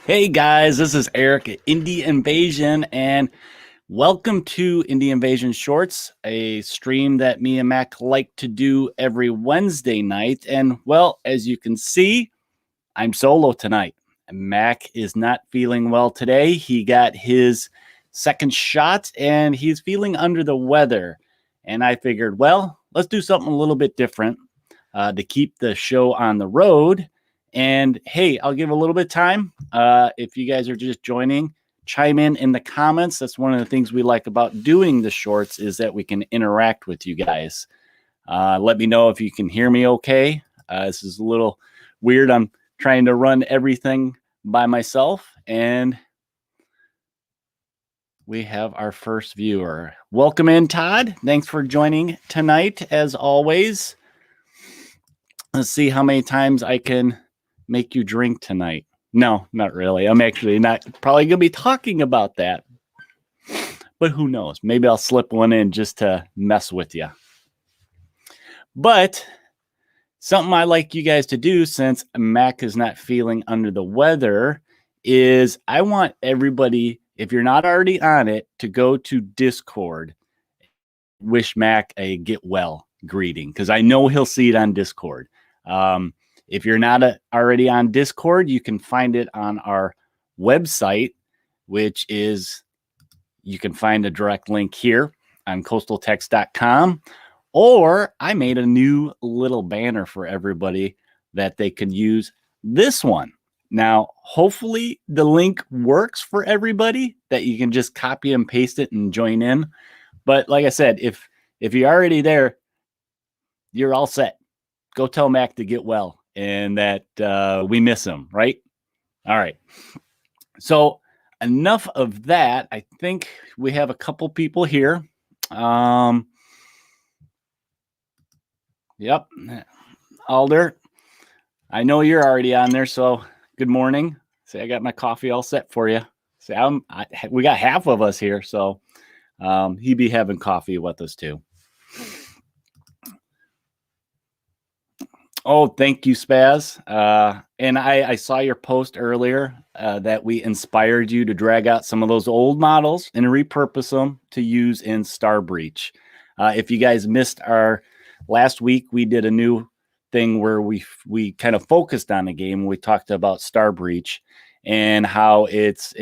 Hey guys, this is Eric at Indie Invasion, and welcome to Indie Invasion Shorts, a stream that me and Mac like to do every Wednesday night. And well, as you can see, I'm solo tonight. Mac is not feeling well today. He got his second shot and he's feeling under the weather. And I figured, well, let's do something a little bit different to keep the show on the road. And hey, I'll give a little bit of time. If you guys are just joining, chime in the comments. That's one of the things we like about doing the shorts, is that we can interact with you guys. Let me know if you can hear me okay. This is a little weird. I'm trying to run everything by myself, and we have our first viewer. Welcome in, Todd. Thanks for joining tonight, as always. Let's see how many times I can make you drink tonight. No, not really. I'm actually not probably going to be talking about that, but who knows? Maybe I'll slip one in just to mess with you. But something I like you guys to do, since Mac is not feeling under the weather, is I want everybody, if you're not already on it, to go to Discord. Wish Mac a get well greeting, because I know he'll see it on Discord. If you're not already on Discord, you can find it on our website, which is, you can find a direct link here on coastaltext.com. Or I made a new little banner for everybody that they can use. This one. Now, hopefully the link works for everybody, that you can just copy and paste it and join in. But like I said, if you're already there, you're all set. Go tell Mac to get well and that we miss him, right? All right. So enough of that. I think we have a couple people here. Yep. Alder, I know you're already on there, so good morning. Say, I got my coffee all set for you. Say, we got half of us here, so he'd be having coffee with us too. Oh, thank you, Spaz. And I saw your post earlier that we inspired you to drag out some of those old models and repurpose them to use in Star Breach. If you guys missed our last week, we did a new thing where we kind of focused on the game. We talked about Star Breach and how it's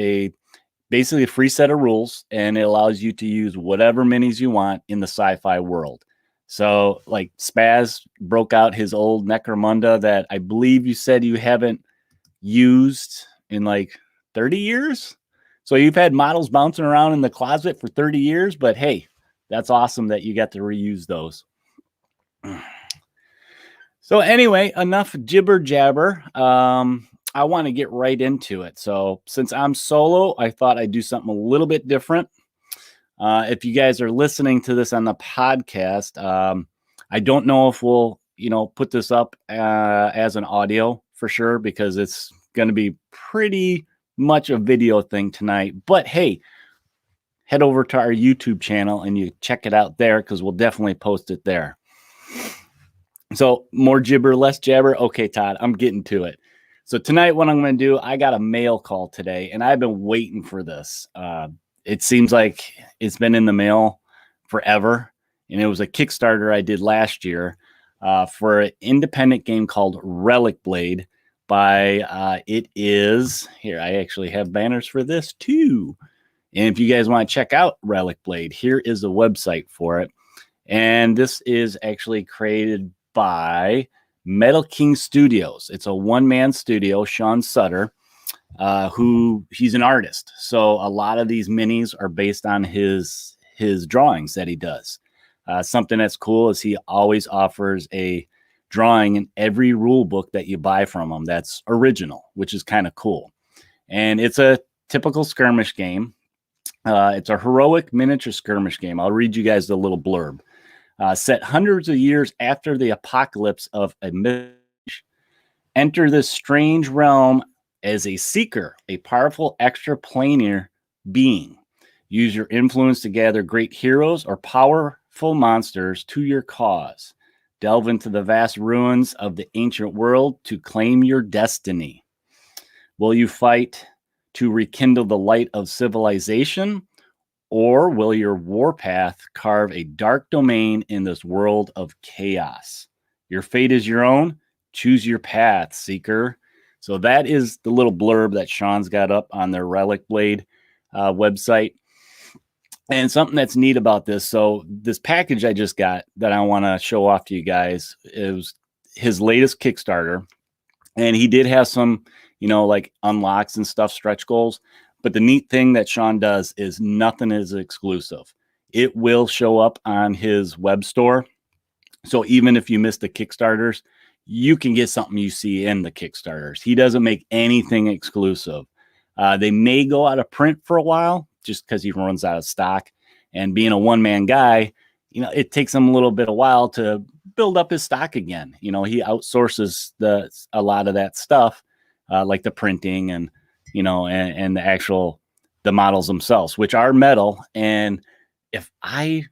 basically a free set of rules, and it allows you to use whatever minis you want in the sci-fi world. So like Spaz broke out his old Necromunda that I believe you said you haven't used in like 30 years. So you've had models bouncing around in the closet for 30 years, but hey, that's awesome that you got to reuse those. So anyway, enough jibber jabber. I want to get right into it. So since I'm solo, I thought I'd do something a little bit different. If you guys are listening to this on the podcast, I don't know if we'll, put this up as an audio for sure, because it's going to be pretty much a video thing tonight. But hey, head over to our YouTube channel and you check it out there, because we'll definitely post it there. So more jibber, less jabber. Okay, Todd, I'm getting to it. So tonight, what I'm going to do, I got a mail call today, and I've been waiting for this. It seems like it's been in the mail forever, and it was a Kickstarter I did last year for an independent game called Relic Blade by, it is, here, I actually have banners for this too. And if you guys want to check out Relic Blade, here is the website for it. And this is actually created by Metal King Studios. It's a one-man studio, Sean Sutter, who he's an artist. So a lot of these minis are based on his drawings that he does. Something that's cool is he always offers a drawing in every rule book that you buy from him that's original, which is kind of cool. And it's a typical skirmish game. It's a heroic miniature skirmish game. I'll read you guys the little blurb. Set hundreds of years after the apocalypse of a myth. Enter this strange realm as a seeker, a powerful extraplanar being. Use your influence to gather great heroes or powerful monsters to your cause. Delve into the vast ruins of the ancient world to claim your destiny. Will you fight to rekindle the light of civilization, or will your warpath carve a dark domain in this world of chaos? Your fate is your own. Choose your path, Seeker. So that is the little blurb that Sean's got up on their Relic Blade website. And something that's neat about this, so this package I just got that I want to show off to you guys is his latest Kickstarter. And he did have some, like unlocks and stuff, stretch goals. But the neat thing that Sean does is nothing is exclusive. It will show up on his web store. So even if you miss the Kickstarters, you can get something you see in the Kickstarters. He doesn't make anything exclusive. They may go out of print for a while just because he runs out of stock. And being a one-man guy, it takes him a little bit of while to build up his stock again. He outsources a lot of that stuff, like the printing and and the models themselves, which are metal. And if I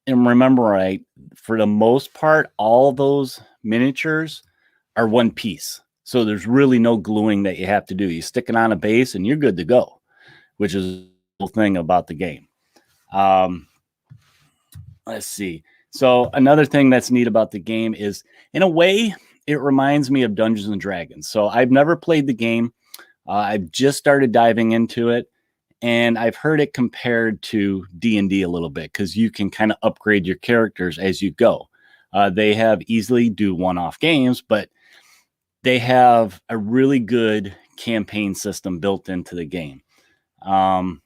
remember right, for the most part, all those miniatures are one piece. So there's really no gluing that you have to do. You stick it on a base and you're good to go, which is the cool thing about the game. Let's see. So another thing that's neat about the game is, in a way, it reminds me of Dungeons and Dragons. So I've never played the game. I've just started diving into it, and I've heard it compared to D&D a little bit because you can kind of upgrade your characters as you go. They have easily do one-off games, but they have a really good campaign system built into the game. And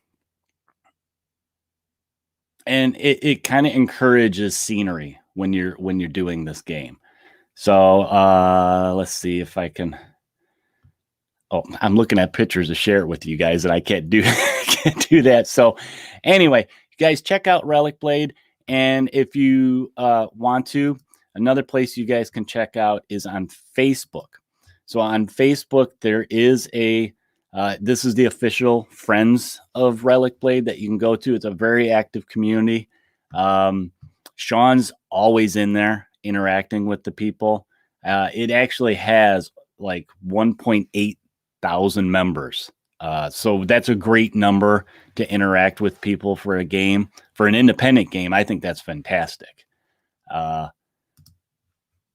it kind of encourages scenery when you're doing this game. So let's see if I can. Oh, I'm looking at pictures to share it with you guys, and I can't do that. So anyway, you guys check out Relic Blade, and if you want to, another place you guys can check out is on Facebook. So on Facebook, there is this is the official Friends of Relic Blade that you can go to. It's a very active community. Sean's always in there interacting with the people. It actually has like 1.8 thousand members. So that's a great number to interact with people for a game. For an independent game, I think that's fantastic.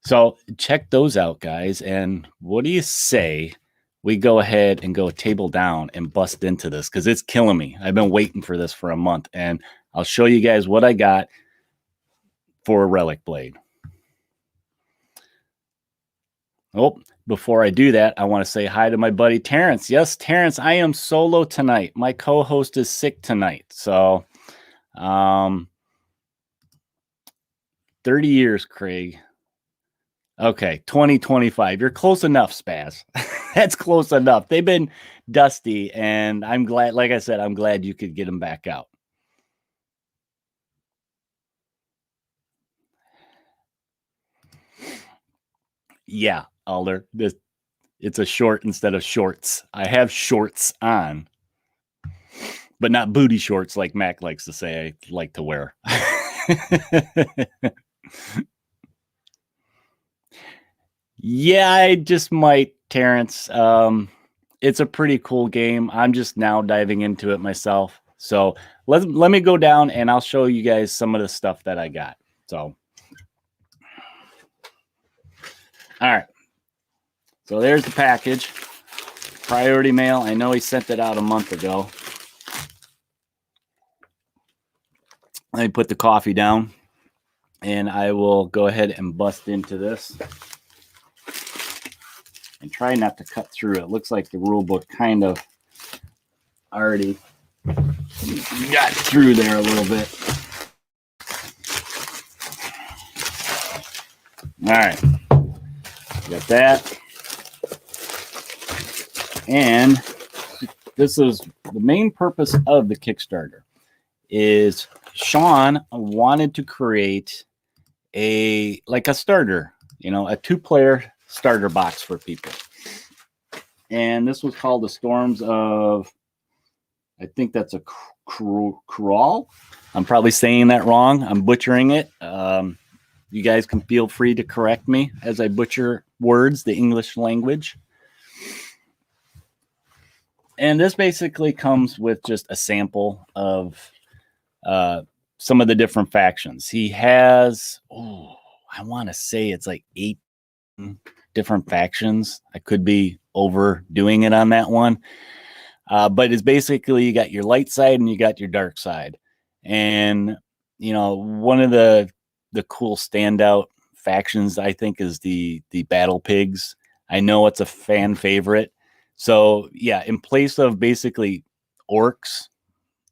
So check those out, guys. And what do you say we go ahead and go table down and bust into this? Because it's killing me. I've been waiting for this for a month. And I'll show you guys what I got for Relic Blade. Oh, before I do that, I want to say hi to my buddy Terrence. Yes, Terrence, I am solo tonight. My co-host is sick tonight. So 30 years, Craig. Okay, 2025. You're close enough, Spaz. That's close enough. They've been dusty, and I'm glad, like I said, I'm glad you could get them back out. Yeah, Alder. It's a short instead of shorts. I have shorts on, but not booty shorts like Mac likes to say I like to wear. Yeah, I just might, Terrence. It's a pretty cool game. I'm just now diving into it myself. So let me go down and I'll show you guys some of the stuff that I got. So, all right. So there's the package. Priority mail. I know he sent it out a month ago. Let me put the coffee down and I will go ahead and bust into this. And try not to cut through. It looks like the rule book kind of already got through there a little bit. All right. Got that. And this is the main purpose of the Kickstarter is Sean wanted to create a starter, a 2-player starter box for people. And this was called the Storms of, I think that's a crawl. I'm probably saying that wrong. I'm butchering it. You guys can feel free to correct me as I butcher words, the English language. And this basically comes with just a sample of some of the different factions. He has, I want to say it's like 8 different factions. I could be overdoing it on that one. But it's basically you got your light side and you got your dark side. And, you know, one of the cool standout factions, I think, is the Battle Pigs. I know it's a fan favorite. So, yeah, in place of basically orcs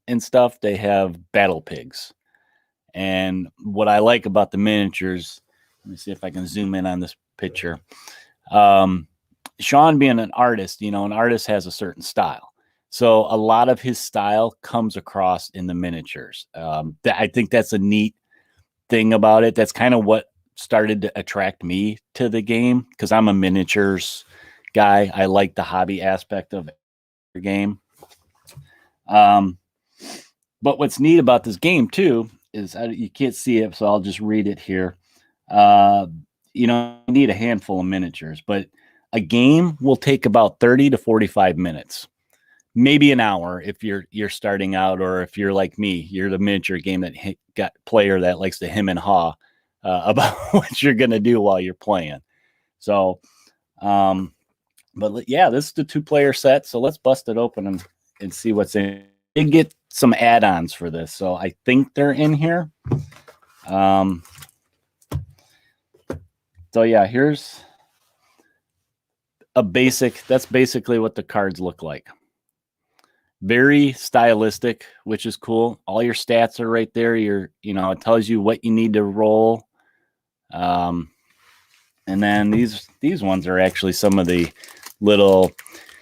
and stuff, they have Battle Pigs. And what I like about the miniatures, let me see if I can zoom in on this picture. Sean being an artist, you know, an artist has a certain style. So a lot of his style comes across in the miniatures. I think that's a neat thing about it. That's kind of what started to attract me to the game, because I'm a miniatures guy. I like the hobby aspect of the game. But what's neat about this game too is you can't see it, so I'll just read it here. You know, you need a handful of miniatures, but a game will take about 30 to 45 minutes. Maybe an hour if you're starting out, or if you're like me, you're the miniature game that got player that likes to hem and haw about what you're gonna do while you're playing. So, but yeah, this is the 2-player set. So let's bust it open and see what's in it. Did get some add-ons for this, so I think they're in here. So yeah, here's a basic. That's basically what the cards look like. Very stylistic, which is cool. All your stats are right there. You know, it tells you what you need to roll. And then these ones are actually some of the little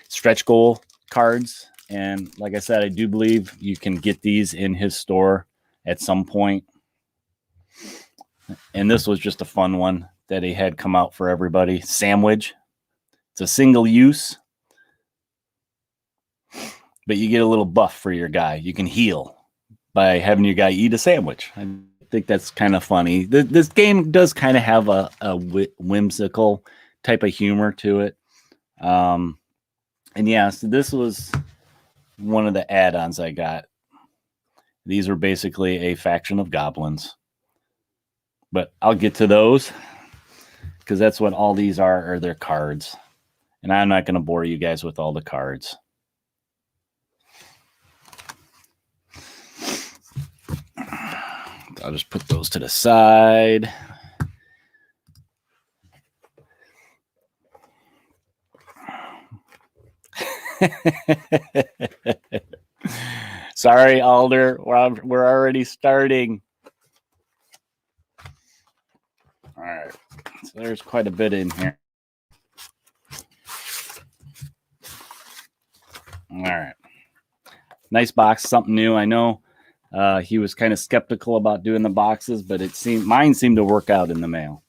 stretch goal cards. And like I said, I do believe you can get these in his store at some point. And this was just a fun one that he had come out for everybody. Sandwich. It's a single use, but you get a little buff for your guy. You can heal by having your guy eat a sandwich. I think that's kind of funny. This game does kind of have a whimsical type of humor to it. And yeah, so this was one of the add-ons I got. These were basically a faction of goblins. But I'll get to those, because that's what all these are their cards. And I'm not going to bore you guys with all the cards. I'll just put those to the side. Sorry, Alder. We're already starting. All right. So there's quite a bit in here. All right. Nice box, something new. I know he was kind of skeptical about doing the boxes, but mine seemed to work out in the mail.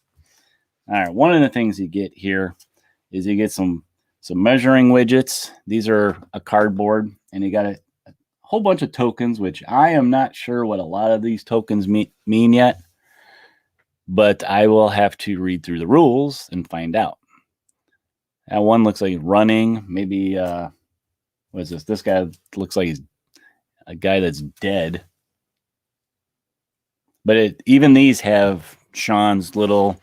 All right. One of the things you get here is you get some measuring widgets. These are a cardboard, and you got a whole bunch of tokens, which I am not sure what a lot of these tokens mean yet, but I will have to read through the rules and find out. That one looks like running. Maybe, what is this? This guy looks like he's a guy that's dead. But even these have Sean's little,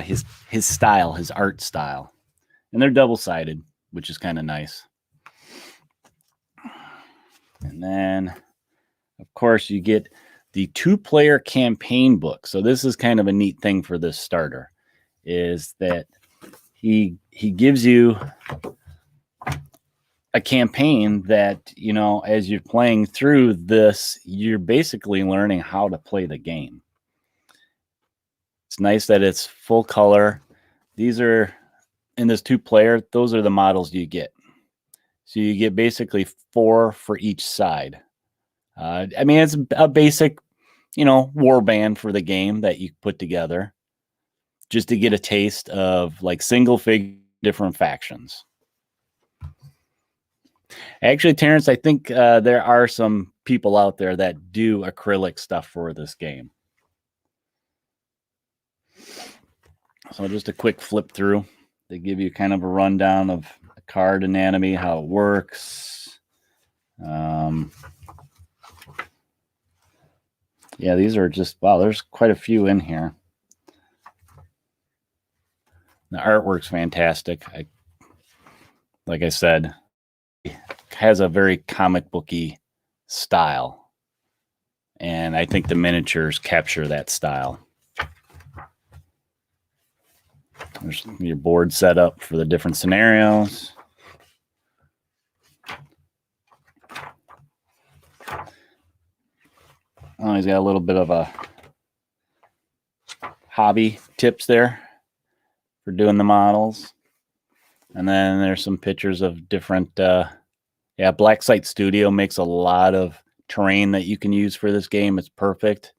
his style, his art style. And they're double-sided, which is kind of nice. And then, of course, you get the 2-player campaign book. So this is kind of a neat thing for this starter, is that he gives you a campaign that, you know, as you're playing through this, you're basically learning how to play the game. It's nice that it's full color. These are, in this 2-player, those are the models you get. So you get basically 4 for each side. I mean, it's a basic, you know, warband for the game that you put together just to get a taste of like single figure different factions. Actually, Terrence, I think there are some people out there that do acrylic stuff for this game. So just a quick flip through. They give you kind of a rundown of the card anatomy, how it works. Yeah, these are just, wow, there's quite a few in here. The artwork's fantastic. Like I said, it has a very comic booky style. And I think the miniatures capture that style. There's your board set up for the different scenarios. Oh, he's got a little bit of a hobby tips there for doing the models. And then there's some pictures of different, Black Site Studio makes a lot of terrain that you can use for this game. It's perfect.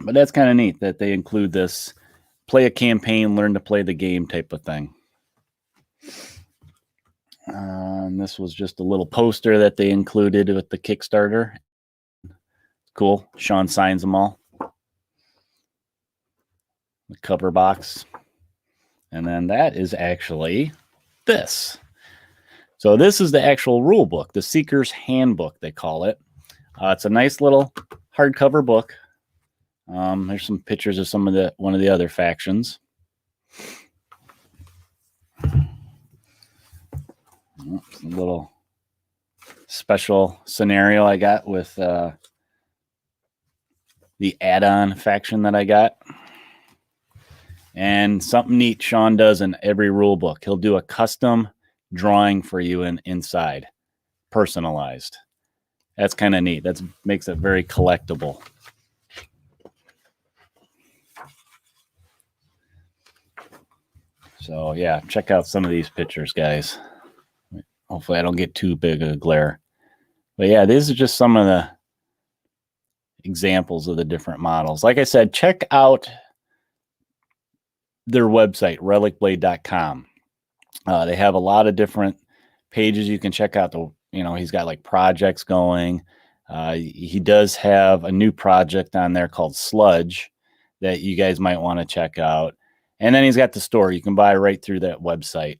But that's kind of neat that they include this play a campaign, learn to play the game type of thing. And this was just a little poster that they included with the Kickstarter. Cool. Sean signs them all. The cover box. And then that is actually this. So this is the actual rule book, the Seeker's Handbook, they call it. It's a nice little hardcover book. There's some pictures of one of the other factions. A little special scenario I got with the add-on faction that I got. And something neat Sean does in every rule book. He'll do a custom drawing for you inside, personalized. That's kind of neat. That makes it very collectible. So yeah, check out some of these pictures, guys. Hopefully I don't get too big of a glare. But yeah, these are just some of the examples of the different models. Like I said, check out their website, relicblade.com. They have a lot of different pages you can check out. He's got like projects going. He does have a new project on there called Sludge that you guys might want to check out. And then he's got the store. You can buy right through that website.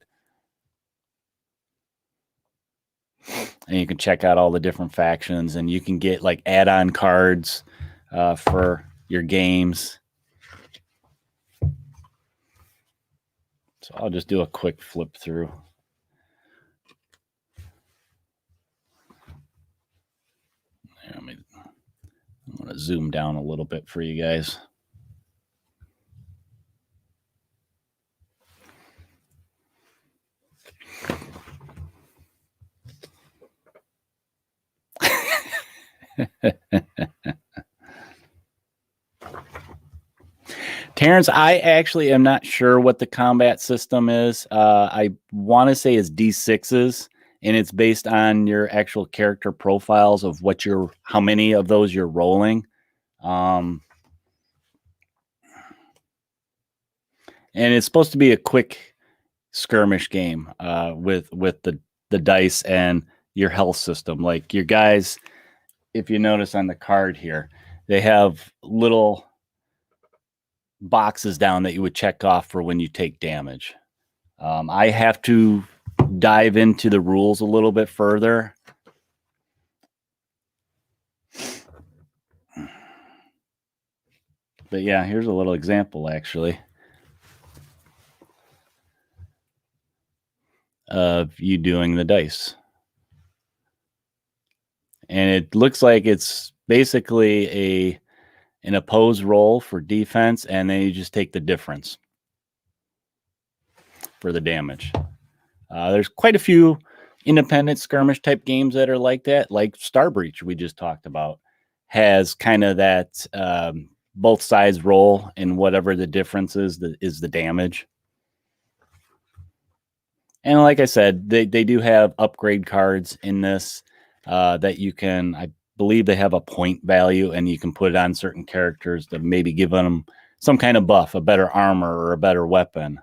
And you can check out all the different factions, and you can get like add-on cards for your games. So I'll just do a quick flip through. I'm going to zoom down a little bit for you guys. Terrence, I actually am not sure what the combat system is. I want to say it's D6s, and it's based on your actual character profiles of how many of those you're rolling. And it's supposed to be a quick skirmish game with the dice and your health system. Like your guys, if you notice on the card here, they have little boxes down that you would check off for when you take damage. I have to dive into the rules a little bit further. But yeah, here's a little example actually of you doing the dice. And it looks like it's basically an opposed roll for defense, and then you just take the difference for the damage. There's quite a few independent skirmish type games that are like that, like Star Breach we just talked about, has kind of that both sides roll, and whatever the difference is the damage. And like I said, they do have upgrade cards in this that you can, I believe they have a point value, and you can put it on certain characters to maybe give them some kind of buff, a better armor or a better weapon.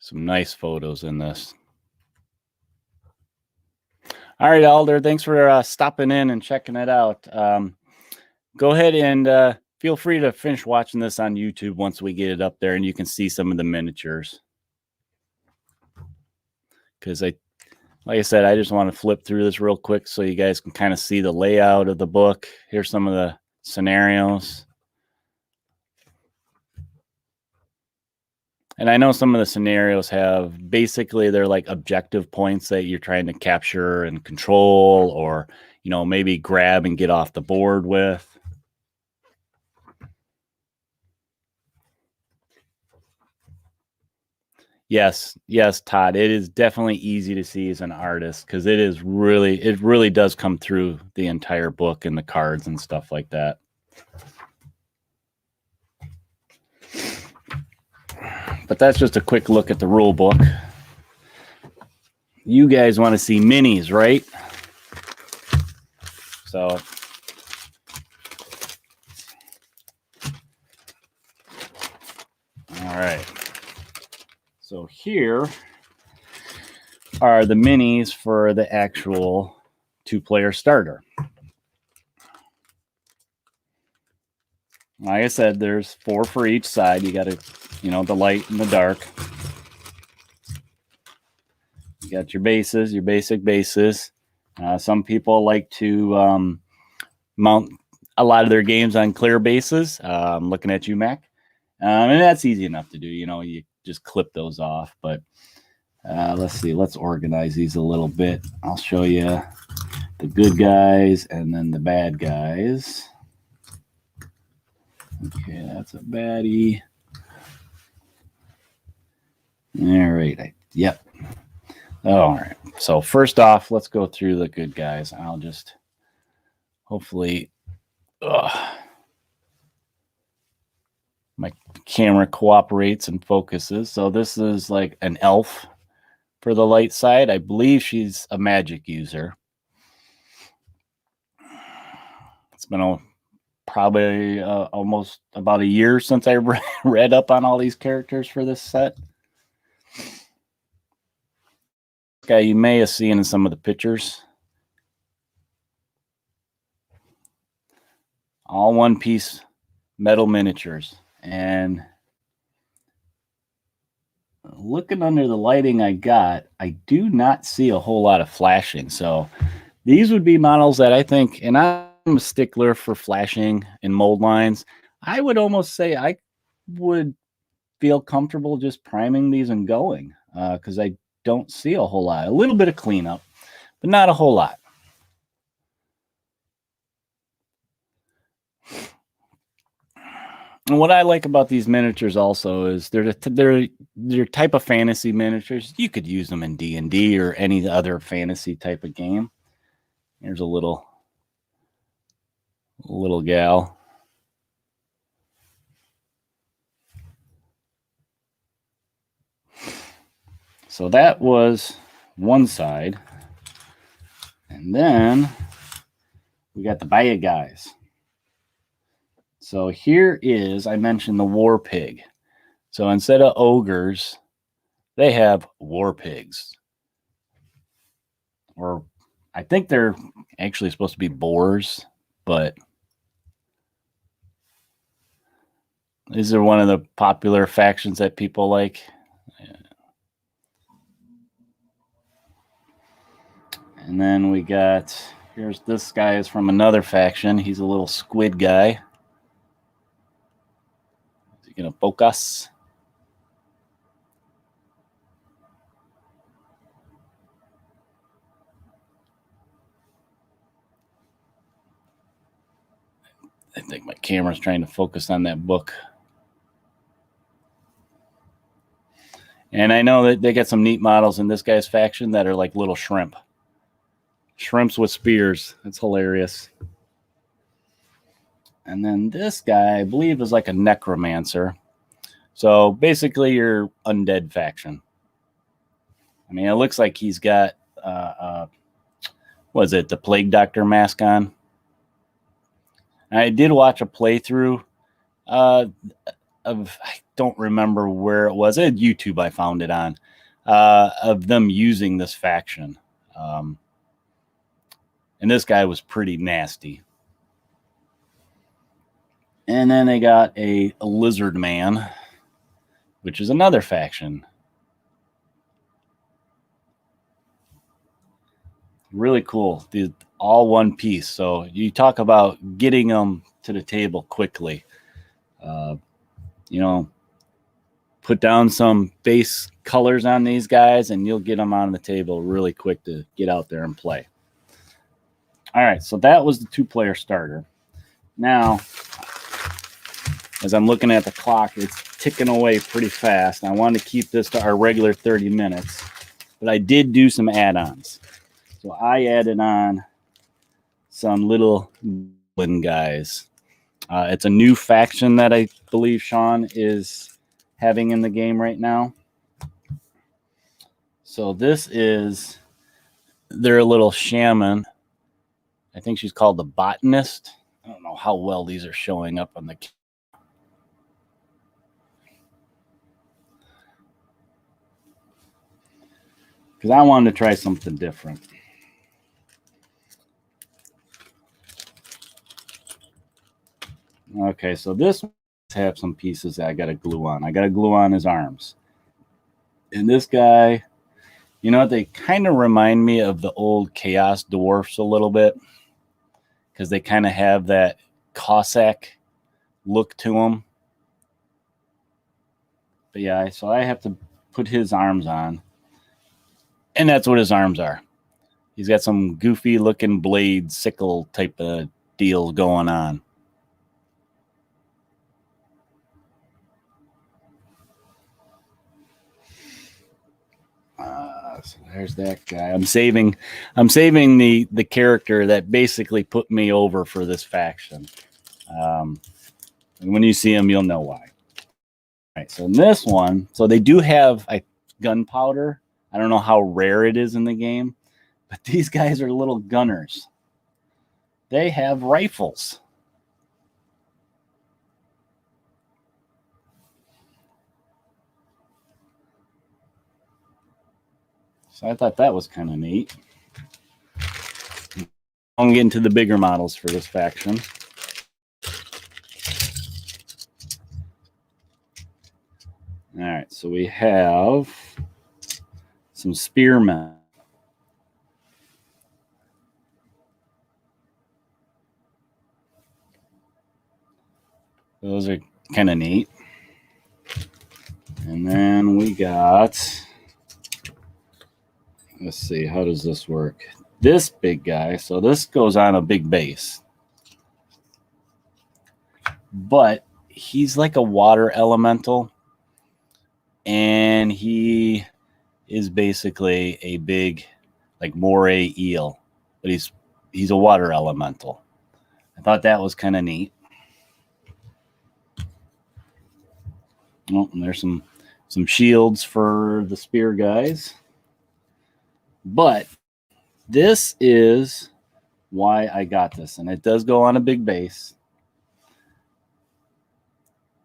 Some nice photos in this. All right, Alder, thanks for stopping in and checking it out. Go ahead and feel free to finish watching this on YouTube once we get it up there and you can see some of the miniatures. Because like I said, I just want to flip through this real quick so you guys can kind of see the layout of the book. Here's some of the scenarios. And I know some of the scenarios have basically they're like objective points that you're trying to capture and control, or, you know, maybe grab and get off the board with. Yes, Todd. It is definitely easy to see as an artist because it really does come through the entire book and the cards and stuff like that. But that's just a quick look at the rule book. You guys want to see minis, right? So all right. So here are the minis for the actual 2-player starter. Like I said, there's 4 for each side. You got to, you know, the light and the dark. You got your bases, your basic bases. Some people like to mount a lot of their games on clear bases. I'm looking at you, Mac. And that's easy enough to do. You know, you just clip those off. But let's see. Let's organize these a little bit. I'll show you the good guys and then the bad guys. Okay, that's a baddie. All right. Yep. All right. So first off, let's go through the good guys. I'll just hopefully my camera cooperates and focuses. So this is like an elf for the light side. I believe she's a magic user. It's been probably almost about a year since I read up on all these characters for this set. Guy you may have seen in some of the pictures. All one-piece metal miniatures. And looking under the lighting I got, I do not see a whole lot of flashing. So these would be models that I think, and I'm a stickler for flashing and mold lines. I would almost say I would feel comfortable just priming these and going because I don't see a whole lot. A little bit of cleanup, but not a whole lot. And what I like about these miniatures also is they're type of fantasy miniatures. You could use them in D&D or any other fantasy type of game. Here's a little gal. So that was one side. And then we got the bad guys. So here is, I mentioned the war pig. So instead of ogres, they have war pigs. Or I think they're actually supposed to be boars, but these are one of the popular factions that people like. And then we got, here's this guy is from another faction. He's a little squid guy. Is he going to focus? I think my camera's trying to focus on that book. And I know that they got some neat models in this guy's faction that are like little shrimp. Shrimps with spears. It's hilarious. And then this guy, I believe, is like a necromancer. So basically your undead faction. I mean, it looks like he's got, what is it, the Plague Doctor mask on. And I did watch a playthrough of, I don't remember where it was. At YouTube I found it on, of them using this faction. And this guy was pretty nasty. And then they got a lizard man, which is another faction. Really cool. These all one piece. So you talk about getting them to the table quickly. You know, put down some base colors on these guys and you'll get them on the table really quick to get out there and play. All right, so that was the 2-player starter. Now, as I'm looking at the clock, it's ticking away pretty fast. I wanted to keep this to our regular 30 minutes, but I did do some add-ons. So I added on some little guys. It's a new faction that I believe Sean is having in the game right now. So this is their little shaman. I think she's called the botanist. I don't know how well these are showing up on the camera. Because I wanted to try something different. Okay, so this have some pieces that I got to glue on. I got to glue on his arms. And this guy, you know, they kind of remind me of the old Chaos Dwarfs a little bit. Because they kind of have that Cossack look to them. But yeah, so I have to put his arms on. And that's what his arms are. He's got some goofy looking blade sickle type of deal going on. So there's that guy. I'm saving the character that basically put me over for this faction. And when you see him, you'll know why. All right, so in this one, so they do have gunpowder. I don't know how rare it is in the game, but these guys are little gunners. They have rifles. So I thought that was kind of neat. I'm getting to the bigger models for this faction. All right, so we have some spearmen. Those are kind of neat. And then we got, let's see, how does this work? This big guy, so this goes on a big base. But he's like a water elemental. And he is basically a big, like, moray eel. But he's a water elemental. I thought that was kind of neat. Oh, and there's some shields for the spear guys. But this is why I got this. And it does go on a big base.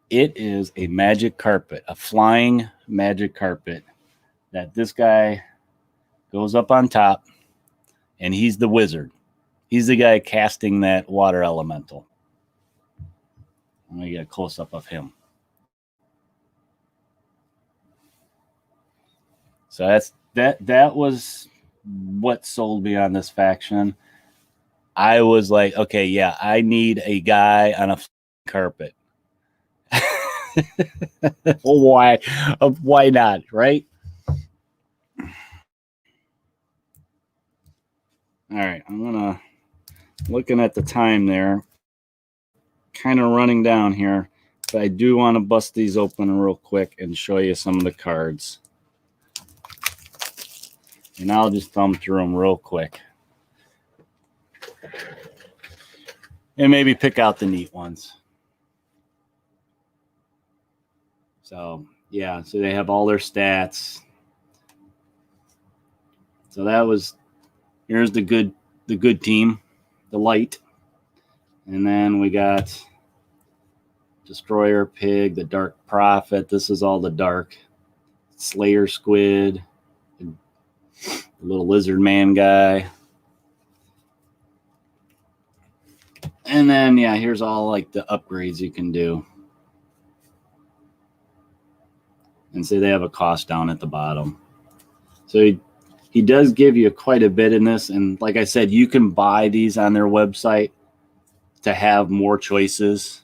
It is a magic carpet, a flying magic carpet that this guy goes up on top, and he's the wizard. He's the guy casting that water elemental. Let me get a close-up of him. So that was what sold me on this faction. I was like, okay, yeah, I need a guy on a carpet. Why not, right? All right, I'm looking at the time there, kind of running down here, but I do want to bust these open real quick and show you some of the cards. And I'll just thumb through them real quick. And maybe pick out the neat ones. So, yeah, so they have all their stats. So here's the good team, the light. And then we got Destroyer Pig, the Dark Prophet. This is all the dark. Slayer Squid, the little lizard man guy. And then, yeah, here's all like the upgrades you can do. And say they have a cost down at the bottom. So he does give you quite a bit in this. And like I said, you can buy these on their website to have more choices.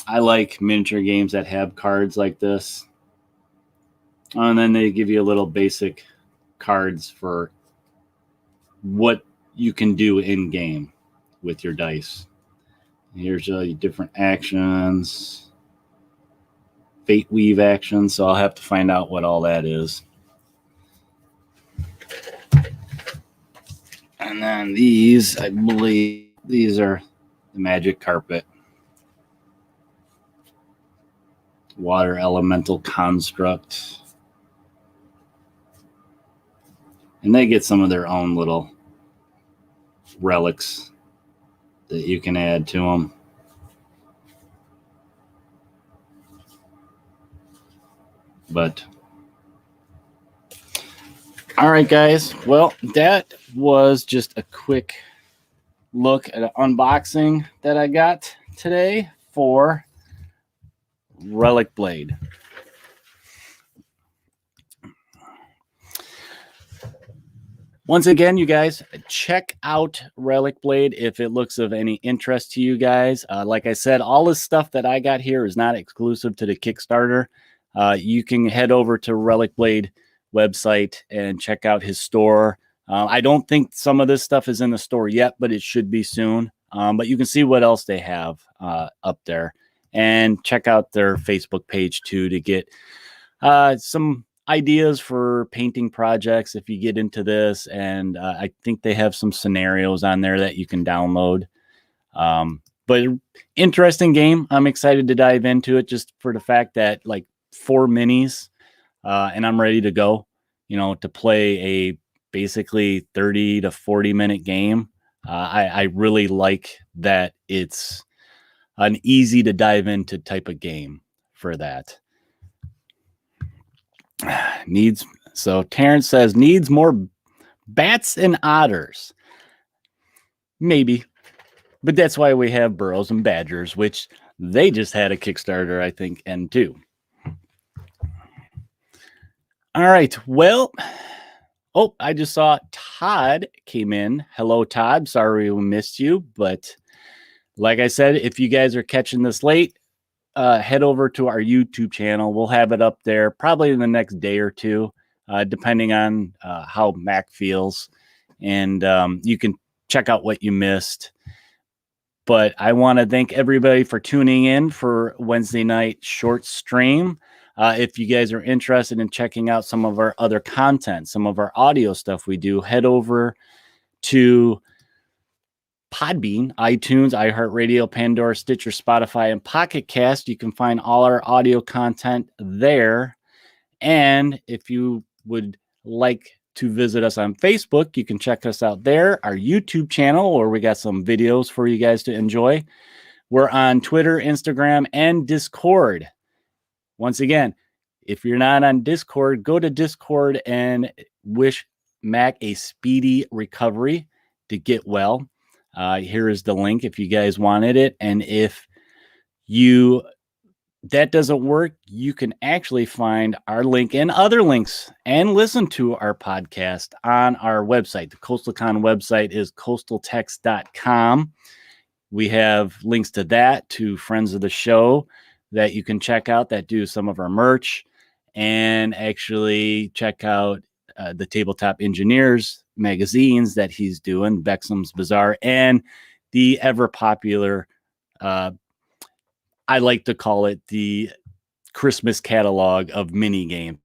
I like miniature games that have cards like this. And then they give you a little basic cards for what you can do in game with your dice. Here's different actions, fate weave actions. So I'll have to find out what all that is. And then these, I believe these are the magic carpet. Water elemental construct. And they get some of their own little relics that you can add to them. But all right, guys. Well, that was just a quick look at an unboxing that I got today for Relic Blade. Once again, you guys, check out Relic Blade if it looks of any interest to you guys. Like I said, all this stuff that I got here is not exclusive to the Kickstarter. You can head over to Relic Blade website and check out his store. I don't think some of this stuff is in the store yet, but it should be soon. But you can see what else they have up there. And check out their Facebook page, too, to get some ideas for painting projects if you get into this. And I think they have some scenarios on there that you can download. But interesting game. I'm excited to dive into it just for the fact that like 4 minis and I'm ready to go, to play a basically 30 to 40 minute game. I really like that it's an easy to dive into type of game for that. So Terrence says needs more bats and otters. Maybe, but that's why we have burrows and badgers, which they just had a Kickstarter, I think, and too. All right. Well, I just saw Todd came in. Hello, Todd. Sorry we missed you, but like I said, if you guys are catching this late, head over to our YouTube channel. We'll have it up there probably in the next day or two, depending on how Mac feels. And you can check out what you missed. But I want to thank everybody for tuning in for Wednesday night short stream. If you guys are interested in checking out some of our other content, some of our audio stuff we do, head over to Podbean, iTunes, iHeartRadio, Pandora, Stitcher, Spotify, and Pocket Cast. You can find all our audio content there. And if you would like to visit us on Facebook, you can check us out there, our YouTube channel, where we got some videos for you guys to enjoy. We're on Twitter, Instagram, and Discord. Once again, if you're not on Discord, go to Discord and wish Mac a speedy recovery to get well. Here is the link if you guys wanted it. And if that doesn't work, you can actually find our link and other links and listen to our podcast on our website. The CoastalCon website is coastaltext.com. We have links to that, to friends of the show that you can check out that do some of our merch, and actually check out the Tabletop Engineers magazines that he's doing, Bexham's Bazaar, and the ever popular, I like to call it the Christmas catalog of mini game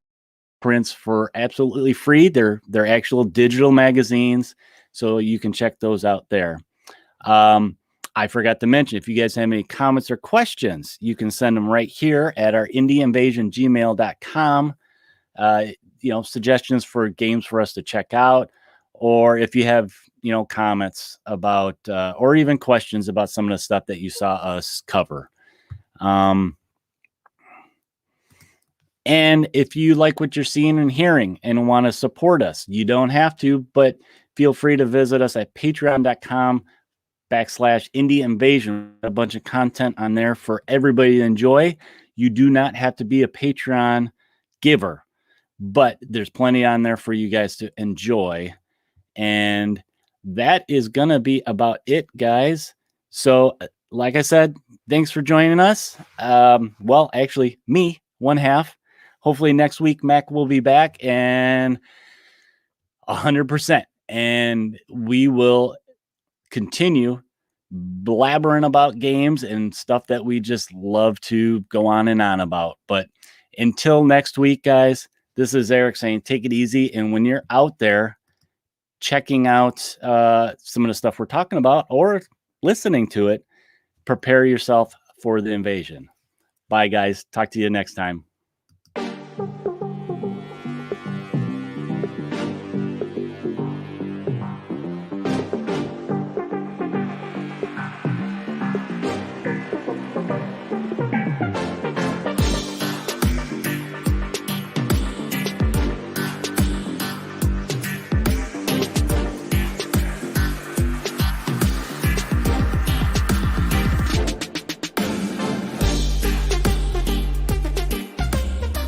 prints for absolutely free. They're actual digital magazines, so you can check those out there. I forgot to mention, if you guys have any comments or questions, you can send them right here at our indieinvasiongmail.com. Suggestions for games for us to check out, or if you have, comments about, or even questions about some of the stuff that you saw us cover. And if you like what you're seeing and hearing and want to support us, you don't have to, but feel free to visit us at patreon.com/KieLoKaz. /Indie Invasion. A bunch of content on there for everybody to enjoy. You do not have to be a Patreon giver, but there's plenty on there for you guys to enjoy. And that is going to be about it, guys. So, like I said, thanks for joining us. Well, actually, me, one half. Hopefully next week, Mac will be back and 100%. And we will continue blabbering about games and stuff that we just love to go on and on about. But until next week, guys, this is Eric saying take it easy. And when you're out there checking out some of the stuff we're talking about or listening to it, prepare yourself for the invasion. Bye, guys. Talk to you next time.